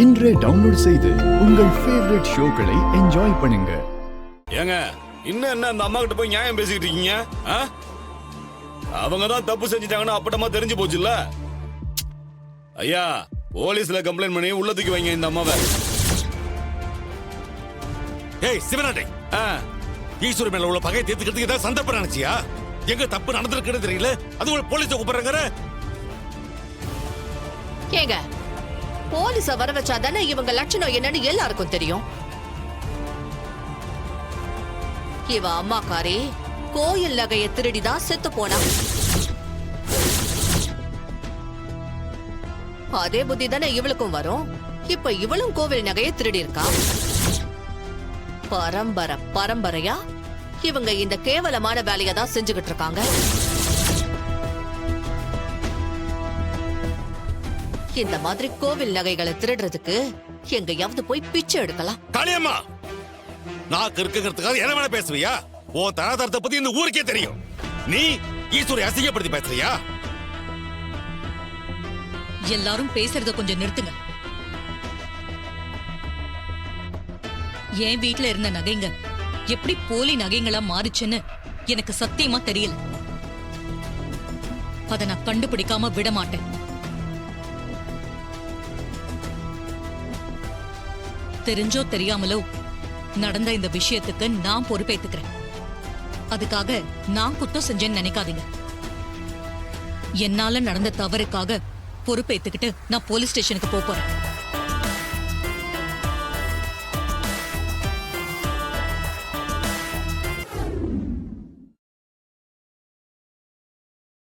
இன்றே டவுன்லோட் செய்து உங்கள் ஃபேவரட் ஷோக்களை என்ஜாய் பண்ணுங்க. ஏங்க இன்னும் என்ன அந்த அம்மா கிட்ட போய் நியாயம் பேசிக்கிட்டு இருக்கீங்க? அவங்க தான் தப்பு செஞ்சுட்டாங்கன்னு அப்பட்டமா தெரிஞ்சு போச்சுல்ல. ஐயா போலீஸ்ல கம்ப்ளைண்ட் பண்ணி உள்ள தூக்கி வைங்க இந்த அம்மாவை. ஏய் சிவனாண்டே, ஈஸ்வரி மேல உள்ள பகையை தீர்த்துக்கிறதுக்கு ஏதாவது சந்தர்ப்பம் நினைச்சியா? எங்க தப்பு நடந்திருக்குன்னு தெரியல, அது ஒரு போலீஸை கூப்பிடுறாங்க. ஏங்க போலீஸ வர வச்சாதானே இவங்க லட்சணம் என்னன்னு எல்லாருக்கும் தெரியும். இவ அம்மாக்காரி கோயில் நகையை திருடிதான் செத்து போனா. அதே புத்தி தானே இவளுக்கும் வரும். இப்ப இவளும் கோவில் நகையை திருடி இருக்கா. பரம்பரையா இவங்க இந்த கேவலமான வேலையை தான் செஞ்சுகிட்டு இருக்காங்க. இந்த மாதிரி கோவில் நகைகளை திருடுறதுக்கு எங்கயாவது போய் பிச்சை எடுக்கலாம். காளியம்மா, நான் இருக்கிறதுக்காக என்ன வேணா பேசுவியா? ஓ தராதரத்தை பத்தி இந்த ஊருக்கே தெரியும். நீ ஈஸ்வரி அசிங்கப்படுத்தி பேசுறியா? எல்லாரும் பேசுறத கொஞ்சம் நிறுத்துங்க. என் வீட்டுல இருந்த நகைங்க எப்படி போலி நகைங்களா மாறிச்சுன்னு எனக்கு சத்தியமா தெரியல. அத நான் கண்டுபிடிக்காம விட மாட்டேன். தெரிஞ்சோ தெரியாமலோ நடந்த இந்த விஷயத்துக்கு நான் பொறுப்பேத்துக்கிறேன். அதுக்காக நான் குத்தம் செஞ்சேன்னு நினைக்காதீங்க. என்னால நடந்த தவறுக்காக பொறுப்பேத்துக்கிட்டு நான் போலீஸ் ஸ்டேஷனுக்கு போறேன்.